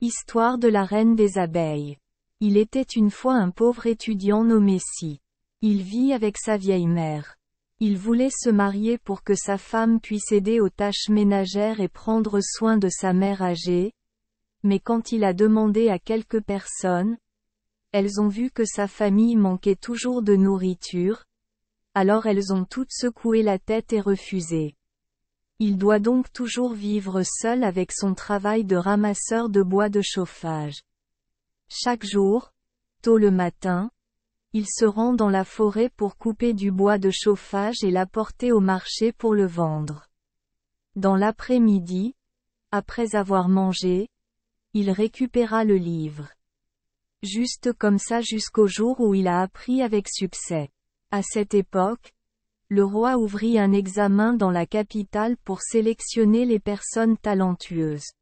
Histoire de la reine des abeilles. Il était une fois un pauvre étudiant nommé Si. Il vit avec sa vieille mère. Il voulait se marier pour que sa femme puisse aider aux tâches ménagères et prendre soin de sa mère âgée, mais quand il a demandé à quelques personnes, elles ont vu que sa famille manquait toujours de nourriture, alors elles ont toutes secoué la tête et refusé. Il doit donc toujours vivre seul avec son travail de ramasseur de bois de chauffage. Chaque jour, tôt le matin, il se rend dans la forêt pour couper du bois de chauffage et l'apporter au marché pour le vendre. Dans l'après-midi, après avoir mangé, il récupéra le livre. Juste comme ça jusqu'au jour où il a appris avec succès. À cette époque, le roi ouvrit un examen dans la capitale pour sélectionner les personnes talentueuses.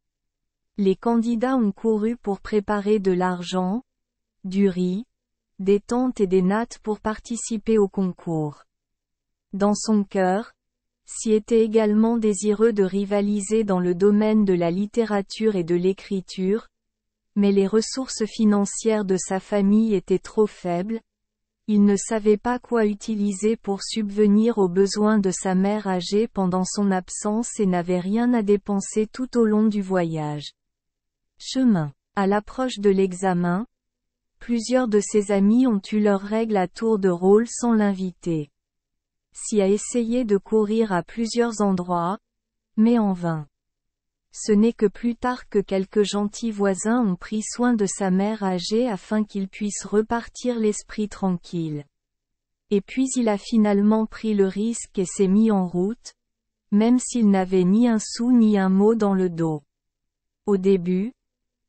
Les candidats ont couru pour préparer de l'argent, du riz, des tentes et des nattes pour participer au concours. Dans son cœur, Si était également désireux de rivaliser dans le domaine de la littérature et de l'écriture, mais les ressources financières de sa famille étaient trop faibles. Il ne savait pas quoi utiliser pour subvenir aux besoins de sa mère âgée pendant son absence et n'avait rien à dépenser tout au long du voyage. Chemin. À l'approche de l'examen, plusieurs de ses amis ont eu leurs règles à tour de rôle sans l'inviter. Si a essayé de courir à plusieurs endroits, mais en vain. Ce n'est que plus tard que quelques gentils voisins ont pris soin de sa mère âgée afin qu'il puisse repartir l'esprit tranquille. Et puis il a finalement pris le risque et s'est mis en route, même s'il n'avait ni un sou ni un mot dans le dos. Au début,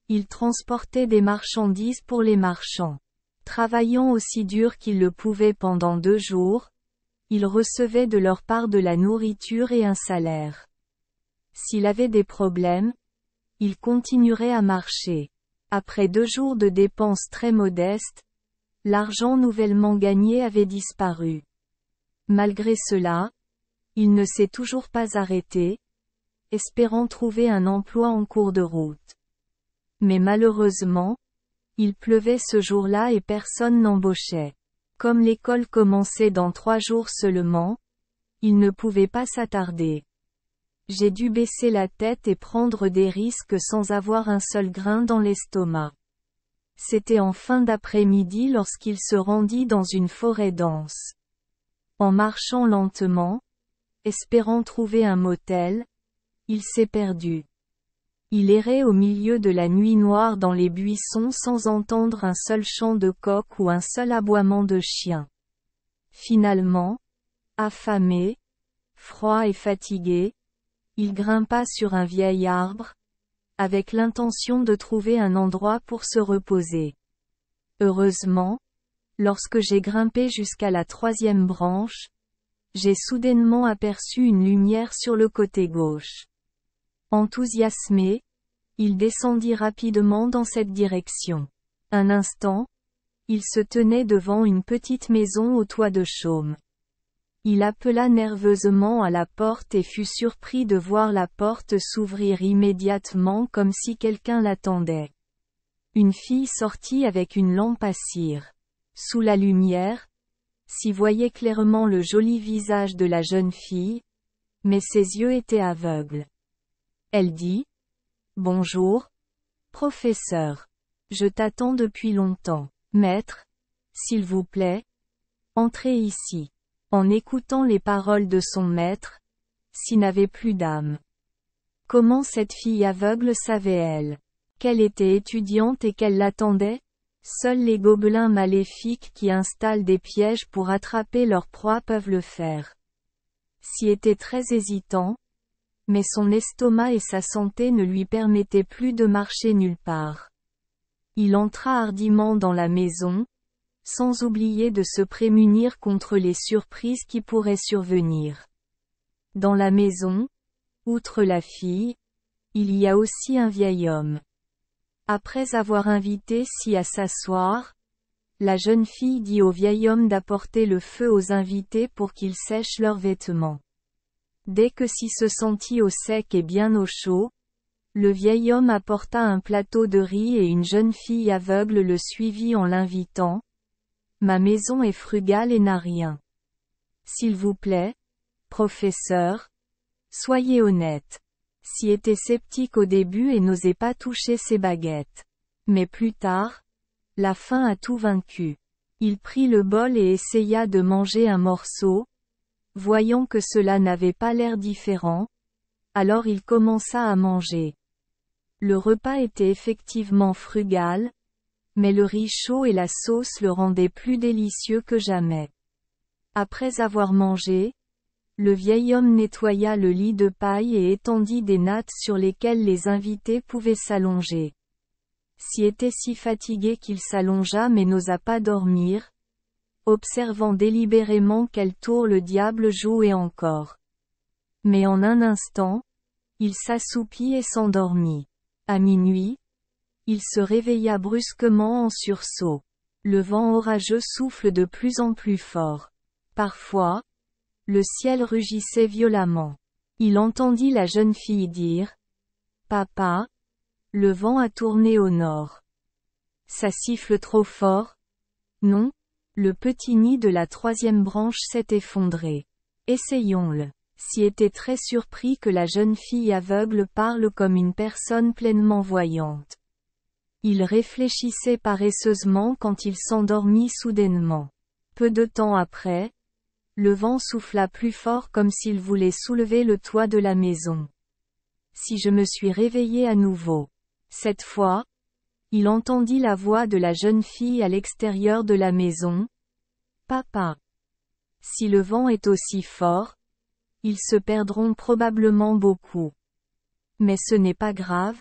il transportait des marchandises pour les marchands. Travaillant aussi dur qu'il le pouvait pendant 2 jours, il recevait de leur part de la nourriture et un salaire. S'il avait des problèmes, il continuerait à marcher. Après 2 jours de dépenses très modestes, l'argent nouvellement gagné avait disparu. Malgré cela, il ne s'est toujours pas arrêté, espérant trouver un emploi en cours de route. Mais malheureusement, il pleuvait ce jour-là et personne n'embauchait. Comme l'école commençait dans 3 jours seulement, il ne pouvait pas s'attarder. J'ai dû baisser la tête et prendre des risques sans avoir un seul grain dans l'estomac. C'était en fin d'après-midi lorsqu'il se rendit dans une forêt dense. En marchant lentement, espérant trouver un motel, il s'est perdu. Il errait au milieu de la nuit noire dans les buissons sans entendre un seul chant de coq ou un seul aboiement de chien. Finalement, affamé, froid et fatigué, il grimpa sur un vieil arbre, avec l'intention de trouver un endroit pour se reposer. Heureusement, lorsque j'ai grimpé jusqu'à la 3e branche, j'ai soudainement aperçu une lumière sur le côté gauche. Enthousiasmé, il descendit rapidement dans cette direction. Un instant, il se tenait devant une petite maison au toit de chaume. Il appela nerveusement à la porte et fut surpris de voir la porte s'ouvrir immédiatement comme si quelqu'un l'attendait. Une fille sortit avec une lampe à cire. Sous la lumière, s'y voyait clairement le joli visage de la jeune fille, mais ses yeux étaient aveugles. Elle dit : « Bonjour, professeur. Je t'attends depuis longtemps. Maître, s'il vous plaît, entrez ici. » En écoutant les paroles de son maître, Si n'avait plus d'âme. Comment cette fille aveugle savait-elle qu'elle était étudiante et qu'elle l'attendait? Seuls les gobelins maléfiques qui installent des pièges pour attraper leur proie peuvent le faire. Si était très hésitant, mais son estomac et sa santé ne lui permettaient plus de marcher nulle part. Il entra hardiment dans la maison, sans oublier de se prémunir contre les surprises qui pourraient survenir. Dans la maison, outre la fille, il y a aussi un vieil homme. Après avoir invité Si à s'asseoir, la jeune fille dit au vieil homme d'apporter le feu aux invités pour qu'ils sèchent leurs vêtements. Dès que Si se sentit au sec et bien au chaud, Le vieil homme apporta un plateau de riz et une jeune fille aveugle le suivit en l'invitant. « Ma maison est frugale et n'a rien. S'il vous plaît, professeur, soyez honnête. » Sy était sceptique au début et n'osait pas toucher ses baguettes. Mais plus tard, la faim a tout vaincu. Il prit le bol et essaya de manger un morceau. Voyant que cela n'avait pas l'air différent, alors il commença à manger. Le repas était effectivement frugal, mais le riz chaud et la sauce le rendaient plus délicieux que jamais. Après avoir mangé, le vieil homme nettoya le lit de paille et étendit des nattes sur lesquelles les invités pouvaient s'allonger. Sy était si fatigué qu'il s'allongea mais n'osa pas dormir, observant délibérément quel tour le diable jouait encore. Mais en un instant, il s'assoupit et s'endormit. À minuit, il se réveilla brusquement en sursaut. Le vent orageux souffle de plus en plus fort. Parfois, le ciel rugissait violemment. Il entendit la jeune fille dire « Papa, le vent a tourné au nord. Ça siffle trop fort ? Non, le petit nid de la 3e branche s'est effondré. Essayons-le. » Sy était très surpris que la jeune fille aveugle parle comme une personne pleinement voyante. Il réfléchissait paresseusement quand il s'endormit soudainement. Peu de temps après, le vent souffla plus fort comme s'il voulait soulever le toit de la maison. Si je me suis réveillé à nouveau. Cette fois, il entendit la voix de la jeune fille à l'extérieur de la maison. « Papa. Si le vent est aussi fort, ils se perdront probablement beaucoup. Mais ce n'est pas grave.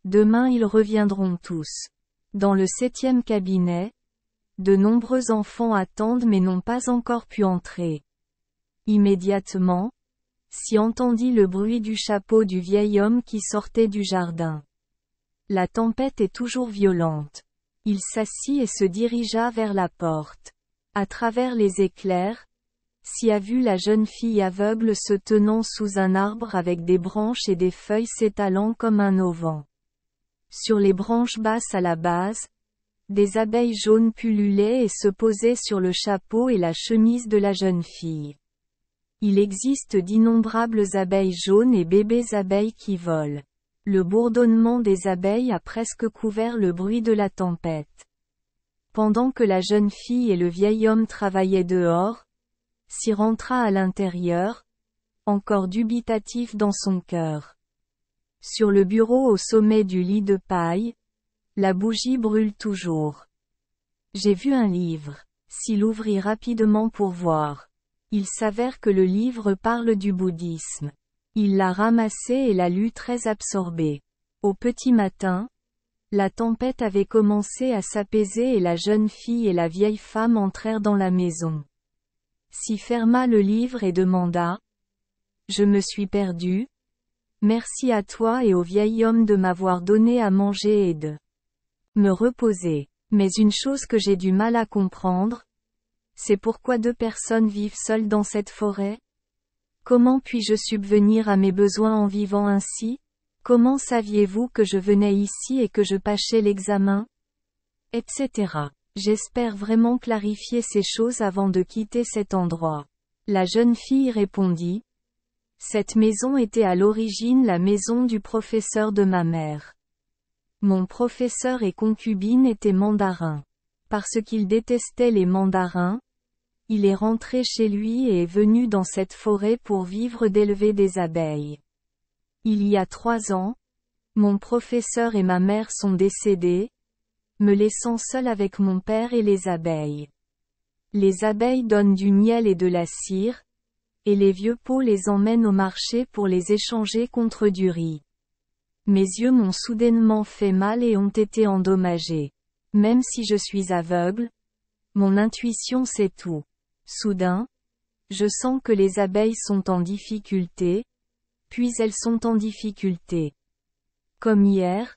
Demain ils reviendront tous. » Dans le 7e cabinet, de nombreux enfants attendent mais n'ont pas encore pu entrer. Immédiatement, Sy entendit le bruit du chapeau du vieil homme qui sortait du jardin. La tempête est toujours violente. Il s'assit et se dirigea vers la porte. À travers les éclairs, Sy a vu la jeune fille aveugle se tenant sous un arbre avec des branches et des feuilles s'étalant comme un auvent. Sur les branches basses à la base, des abeilles jaunes pullulaient et se posaient sur le chapeau et la chemise de la jeune fille. Il existe d'innombrables abeilles jaunes et bébés abeilles qui volent. Le bourdonnement des abeilles a presque couvert le bruit de la tempête. Pendant que la jeune fille et le vieil homme travaillaient dehors, Sy rentra à l'intérieur, encore dubitatif dans son cœur. Sur le bureau au sommet du lit de paille, la bougie brûle toujours. J'ai vu un livre. Sy l'ouvrit rapidement pour voir. Il s'avère que le livre parle du bouddhisme. Il l'a ramassé et l'a lu très absorbé. Au petit matin, la tempête avait commencé à s'apaiser et la jeune fille et la vieille femme entrèrent dans la maison. Sy ferma le livre et demanda « Je me suis perdu. Merci à toi et au vieil homme de m'avoir donné à manger et de me reposer. Mais une chose que j'ai du mal à comprendre, c'est pourquoi 2 personnes vivent seules dans cette forêt? Comment puis-je subvenir à mes besoins en vivant ainsi? Comment saviez-vous que je venais ici et que je passais l'examen? Etc. J'espère vraiment clarifier ces choses avant de quitter cet endroit. » La jeune fille répondit. « Cette maison était à l'origine la maison du professeur de ma mère. Mon professeur et concubine étaient mandarins. Parce qu'il détestait les mandarins, il est rentré chez lui et est venu dans cette forêt pour vivre d'élever des abeilles. Il y a 3 ans, mon professeur et ma mère sont décédés, me laissant seul avec mon père et les abeilles. Les abeilles donnent du miel et de la cire, et les vieux pots les emmènent au marché pour les échanger contre du riz. Mes yeux m'ont soudainement fait mal et ont été endommagés. Même si je suis aveugle, mon intuition sait tout. Soudain, je sens que les abeilles sont en difficulté, puis elles sont en difficulté. Comme hier,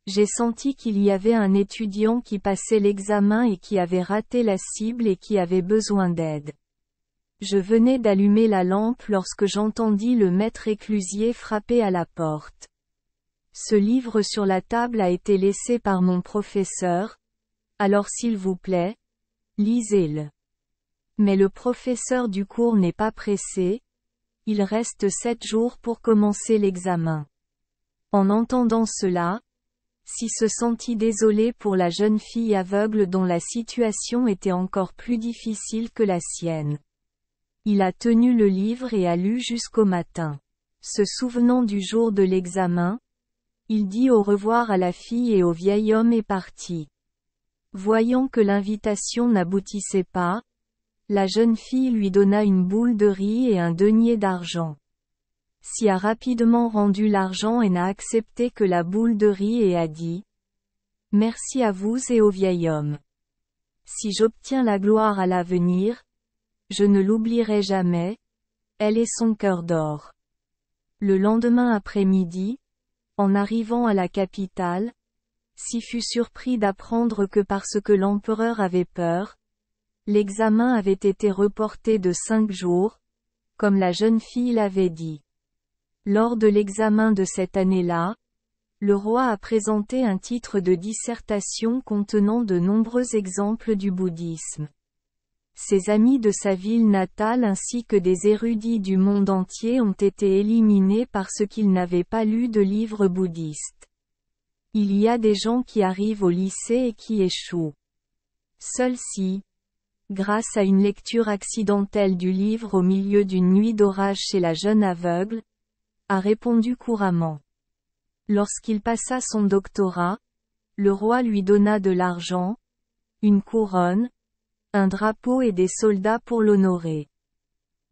j'ai senti qu'il y avait un étudiant qui passait l'examen et qui avait raté la cible et qui avait besoin d'aide. Je venais d'allumer la lampe lorsque j'entendis le maître éclusier frapper à la porte. Ce livre sur la table a été laissé par mon professeur, alors s'il vous plaît, lisez-le. Mais le professeur du cours n'est pas pressé, il reste 7 jours pour commencer l'examen. En entendant cela, Si se sentit désolé pour la jeune fille aveugle dont la situation était encore plus difficile que la sienne. Il a tenu le livre et a lu jusqu'au matin. Se souvenant du jour de l'examen, il dit au revoir à la fille et au vieil homme et partit. Voyant que l'invitation n'aboutissait pas, la jeune fille lui donna une boule de riz et un denier d'argent. Si a rapidement rendu l'argent et n'a accepté que la boule de riz et a dit « Merci à vous et au vieil homme. Si j'obtiens la gloire à l'avenir, je ne l'oublierai jamais, elle est son cœur d'or. » Le lendemain après-midi, en arrivant à la capitale, Si fut surpris d'apprendre que parce que l'empereur avait peur, l'examen avait été reporté de 5 jours, comme la jeune fille l'avait dit. Lors de l'examen de cette année-là, le roi a présenté un titre de dissertation contenant de nombreux exemples du bouddhisme. Ses amis de sa ville natale ainsi que des érudits du monde entier ont été éliminés parce qu'ils n'avaient pas lu de livres bouddhistes. Il y a des gens qui arrivent au lycée et qui échouent. Seul Si, grâce à une lecture accidentelle du livre au milieu d'une nuit d'orage chez la jeune aveugle, a répondu couramment. Lorsqu'il passa son doctorat, le roi lui donna de l'argent, une couronne, un drapeau et des soldats pour l'honorer.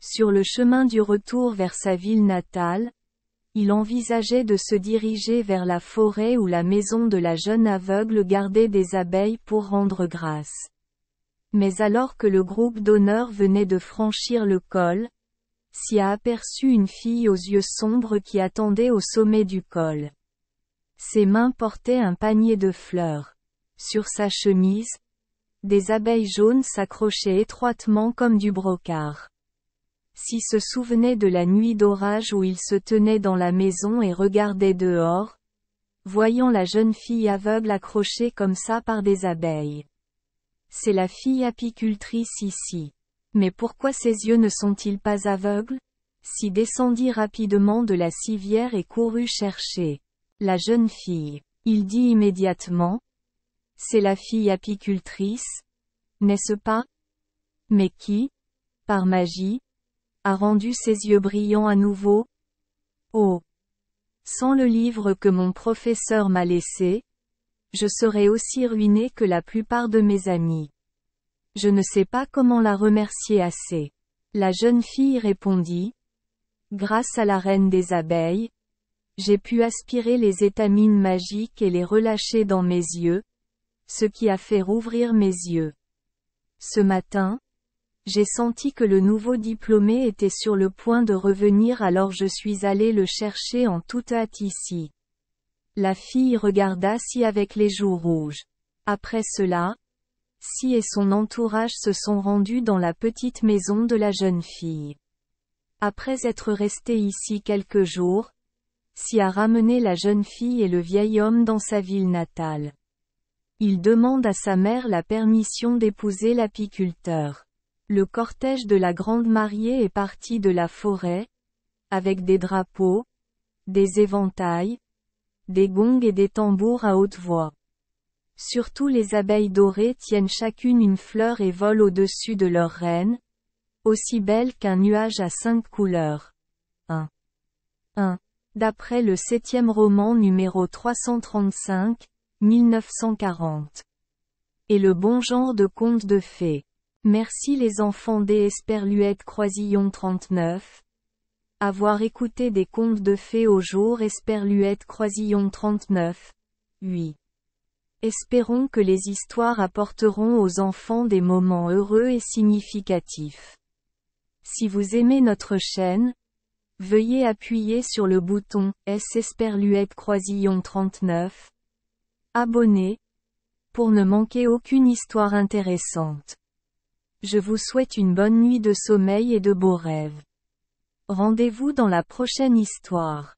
Sur le chemin du retour vers sa ville natale, il envisageait de se diriger vers la forêt où la maison de la jeune aveugle gardait des abeilles pour rendre grâce. Mais alors que le groupe d'honneur venait de franchir le col, Si a aperçu une fille aux yeux sombres qui attendait au sommet du col. Ses mains portaient un panier de fleurs. Sur sa chemise, des abeilles jaunes s'accrochaient étroitement comme du brocart. Si se souvenait de la nuit d'orage où il se tenait dans la maison et regardait dehors, voyant la jeune fille aveugle accrochée comme ça par des abeilles. C'est la fille apicultrice ici. Mais pourquoi ses yeux ne sont-ils pas aveugles? Si descendit rapidement de la civière et courut chercher la jeune fille. Il dit immédiatement, c'est la fille apicultrice, n'est-ce pas? Mais qui, par magie, a rendu ses yeux brillants à nouveau? Oh! Sans le livre que mon professeur m'a laissé, je serais aussi ruiné que la plupart de mes amis. Je ne sais pas comment la remercier assez. La jeune fille répondit. Grâce à la reine des abeilles, j'ai pu aspirer les étamines magiques et les relâcher dans mes yeux, ce qui a fait rouvrir mes yeux. Ce matin, j'ai senti que le nouveau diplômé était sur le point de revenir alors je suis allé le chercher en toute hâte ici. La fille regarda Si avec les joues rouges. Après cela, Si et son entourage se sont rendus dans la petite maison de la jeune fille. Après être resté ici quelques jours, Si a ramené la jeune fille et le vieil homme dans sa ville natale. Il demande à sa mère la permission d'épouser l'apiculteur. Le cortège de la grande mariée est parti de la forêt, avec des drapeaux, des éventails, des gongs et des tambours à haute voix. Surtout les abeilles dorées tiennent chacune une fleur et volent au-dessus de leur reine, aussi belle qu'un nuage à 5 couleurs. 1. D'après le 7e roman numéro 335, 1940. Et le bon genre de conte de fées. Merci les enfants des Esperluette Croisillon 39. Avoir écouté des contes de fées au jour Esperluette Croisillon 39. 8. Espérons que les histoires apporteront aux enfants des moments heureux et significatifs. Si vous aimez notre chaîne, veuillez appuyer sur le bouton S Esperluette Croisillon 39. Abonner, pour ne manquer aucune histoire intéressante. Je vous souhaite une bonne nuit de sommeil et de beaux rêves. Rendez-vous dans la prochaine histoire.